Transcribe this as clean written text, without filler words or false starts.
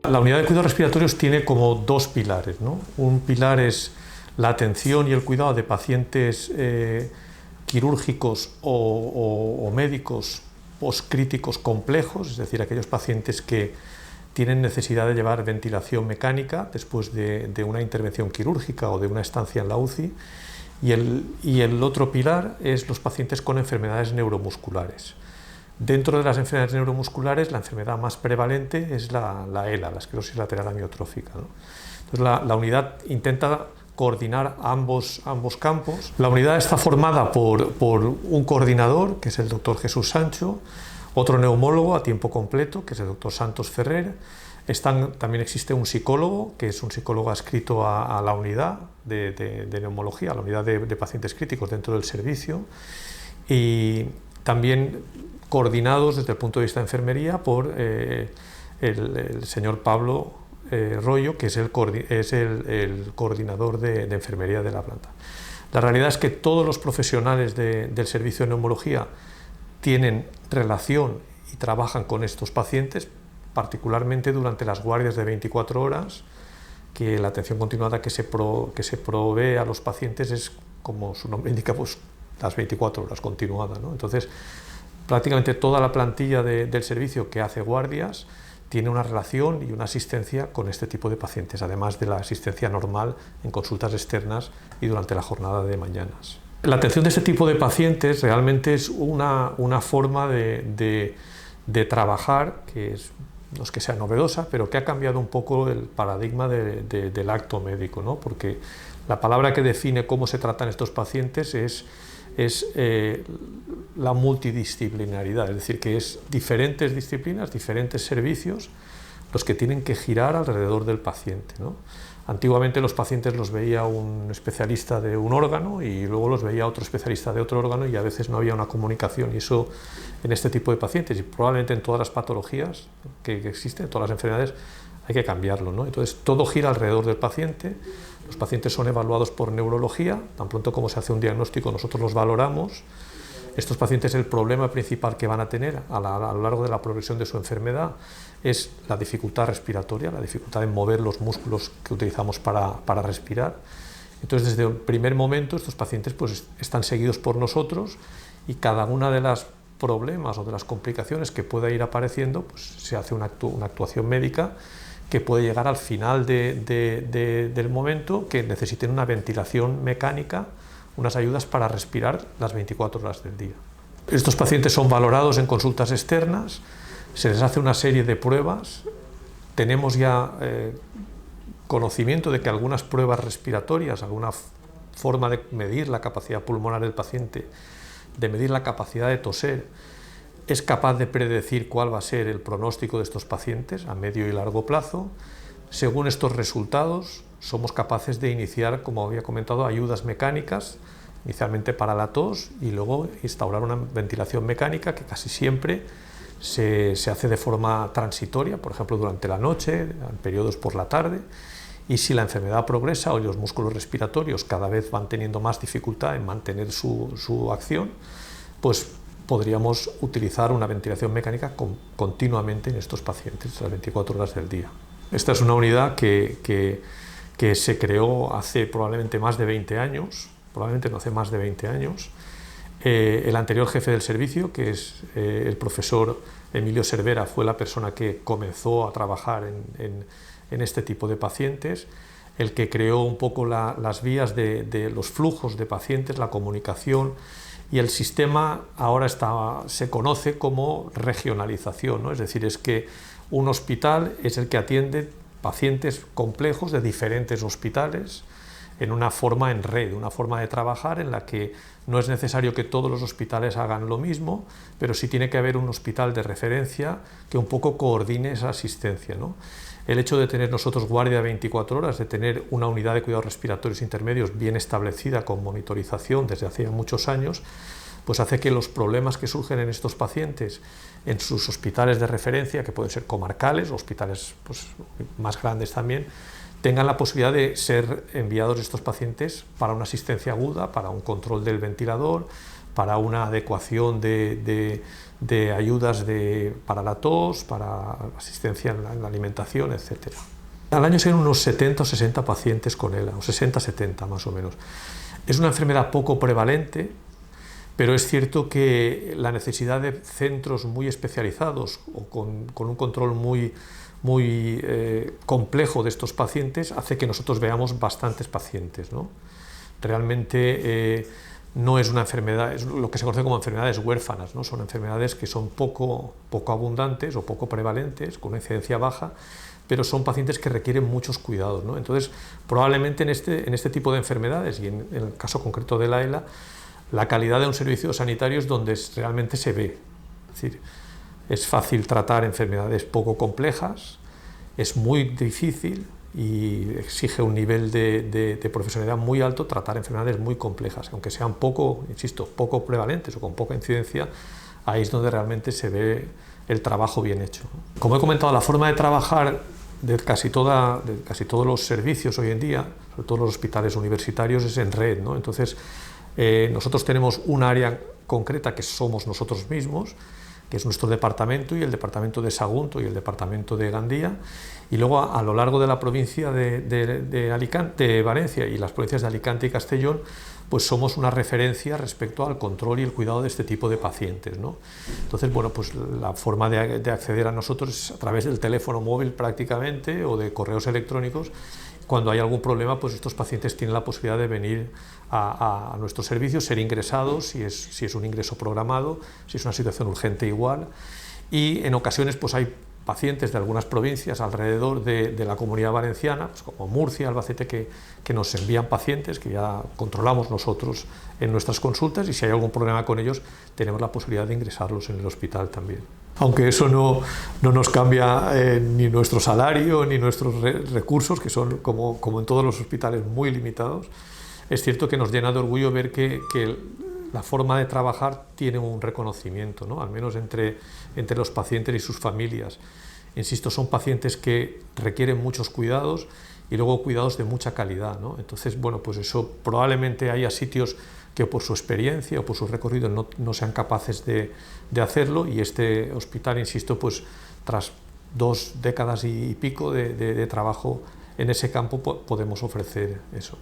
La unidad de cuidados respiratorios tiene como dos pilares, ¿no? Un pilar es la atención y el cuidado de pacientes quirúrgicos o médicos postcríticos complejos, es decir, aquellos pacientes que tienen necesidad de llevar ventilación mecánica después de una intervención quirúrgica o de una estancia en la UCI. Y el otro pilar es los pacientes con enfermedades neuromusculares. Dentro de las enfermedades neuromusculares, la enfermedad más prevalente es la ELA, la esclerosis lateral amiotrófica, ¿no? Entonces, la unidad intenta coordinar ambos campos. La unidad está formada por un coordinador, que es el doctor Jesús Sancho, otro neumólogo a tiempo completo, que es el doctor Santos Ferrer. También existe un psicólogo, que es un psicólogo adscrito a la unidad de neumología, a la unidad de pacientes críticos dentro del servicio, y también coordinados desde el punto de vista de enfermería por el señor Pablo Rollo, que es el coordinador de enfermería de la planta. La realidad es que todos los profesionales del servicio de neumología tienen relación y trabajan con estos pacientes, particularmente durante las guardias de 24 horas, que la atención continuada que se provee a los pacientes es, como su nombre indica, pues las 24 horas continuada, ¿no? Entonces, prácticamente toda la plantilla del servicio que hace guardias tiene una relación y una asistencia con este tipo de pacientes, además de la asistencia normal en consultas externas y durante la jornada de mañanas. La atención de este tipo de pacientes realmente es una forma de trabajar que no es que sea novedosa, pero que ha cambiado un poco el paradigma del acto médico, ¿no? Porque la palabra que define cómo se tratan estos pacientes es la multidisciplinaridad, es decir, que es diferentes disciplinas, diferentes servicios los que tienen que girar alrededor del paciente, ¿no? Antiguamente los pacientes los veía un especialista de un órgano y luego los veía otro especialista de otro órgano, y a veces no había una comunicación, y eso en este tipo de pacientes y probablemente en todas las patologías que existen, en todas las enfermedades, hay que cambiarlo, ¿no? Entonces todo gira alrededor del paciente. Los pacientes son evaluados por neurología, tan pronto como se hace un diagnóstico nosotros los valoramos. Estos pacientes, el problema principal que van a tener a lo largo de la progresión de su enfermedad es la dificultad respiratoria, la dificultad en mover los músculos que utilizamos para respirar. Entonces, desde el primer momento, estos pacientes pues, están seguidos por nosotros, y cada una de las problemas o de las complicaciones que pueda ir apareciendo, pues, se hace una actuación médica que puede llegar al final del momento, que necesiten una ventilación mecánica, unas ayudas para respirar las 24 horas del día. Estos pacientes son valorados en consultas externas, se les hace una serie de pruebas. Tenemos ya conocimiento de que algunas pruebas respiratorias, alguna forma de medir la capacidad pulmonar del paciente, de medir la capacidad de toser, es capaz de predecir cuál va a ser el pronóstico de estos pacientes a medio y largo plazo. Según estos resultados, somos capaces de iniciar, como había comentado, ayudas mecánicas, inicialmente para la tos, y luego instaurar una ventilación mecánica que casi siempre se hace de forma transitoria, por ejemplo durante la noche, en periodos por la tarde, y si la enfermedad progresa o los músculos respiratorios cada vez van teniendo más dificultad en mantener su acción, pues podríamos utilizar una ventilación mecánica continuamente en estos pacientes las 24 horas del día. Esta es una unidad que se creó hace probablemente más de 20 años, probablemente no hace más de 20 años. El anterior jefe del servicio, que es el profesor Emilio Cervera, fue la persona que comenzó a trabajar en este tipo de pacientes, el que creó un poco las vías de los flujos de pacientes, la comunicación, y el sistema ahora se conoce como regionalización, ¿no? Es decir, es que un hospital es el que atiende pacientes complejos de diferentes hospitales en una forma en red, una forma de trabajar en la que no es necesario que todos los hospitales hagan lo mismo, pero sí tiene que haber un hospital de referencia que un poco coordine esa asistencia, ¿no? El hecho de tener nosotros guardia 24 horas, de tener una unidad de cuidados respiratorios intermedios bien establecida con monitorización desde hace muchos años, pues hace que los problemas que surgen en estos pacientes en sus hospitales de referencia, que pueden ser comarcales, hospitales pues, más grandes también, tengan la posibilidad de ser enviados estos pacientes para una asistencia aguda, para un control del ventilador, para una adecuación de ayudas para la tos, para asistencia en la alimentación, etc. Al año se ven unos 70 o 60 pacientes con ELA, o 60-70 más o menos. Es una enfermedad poco prevalente, pero es cierto que la necesidad de centros muy especializados o con un control muy complejo de estos pacientes hace que nosotros veamos bastantes pacientes, ¿no? Realmente no es una enfermedad, es lo que se conoce como enfermedades huérfanas, ¿no? Son enfermedades que son poco abundantes o poco prevalentes, con una incidencia baja, pero son pacientes que requieren muchos cuidados, ¿no? Entonces, probablemente en este tipo de enfermedades, y en el caso concreto de la ELA, la calidad de un servicio sanitario es donde realmente se ve. Es decir, es fácil tratar enfermedades poco complejas, es muy difícil y exige un nivel de profesionalidad muy alto tratar enfermedades muy complejas, aunque sean poco prevalentes o con poca incidencia, ahí es donde realmente se ve el trabajo bien hecho. Como he comentado, la forma de trabajar de casi todos los servicios hoy en día, sobre todo los hospitales universitarios, es en red, ¿no? Entonces, nosotros tenemos un área concreta que somos nosotros mismos, que es nuestro departamento y el departamento de Sagunto y el departamento de Gandía, y luego a lo largo de la provincia de Valencia y las provincias de Alicante y Castellón, pues somos una referencia respecto al control y el cuidado de este tipo de pacientes, ¿no? Entonces, bueno, pues la forma de acceder a nosotros es a través del teléfono móvil prácticamente o de correos electrónicos. Cuando hay algún problema, pues estos pacientes tienen la posibilidad de venir a nuestros servicios, ser ingresados, si es un ingreso programado, si es una situación urgente igual, y en ocasiones pues hay pacientes de algunas provincias alrededor de la Comunidad Valenciana, pues como Murcia, Albacete, que nos envían pacientes que ya controlamos nosotros en nuestras consultas, y si hay algún problema con ellos tenemos la posibilidad de ingresarlos en el hospital también. Aunque eso no nos cambia ni nuestro salario ni nuestros recursos, que son, como en todos los hospitales, muy limitados, es cierto que nos llena de orgullo ver que la forma de trabajar tiene un reconocimiento, ¿no? Al menos entre los pacientes y sus familias. Insisto, son pacientes que requieren muchos cuidados y luego cuidados de mucha calidad, ¿no? Entonces, bueno, pues eso probablemente haya sitios que por su experiencia o por su recorrido no sean capaces de hacerlo, y este hospital, insisto, pues tras 2 décadas y pico de trabajo en ese campo podemos ofrecer eso.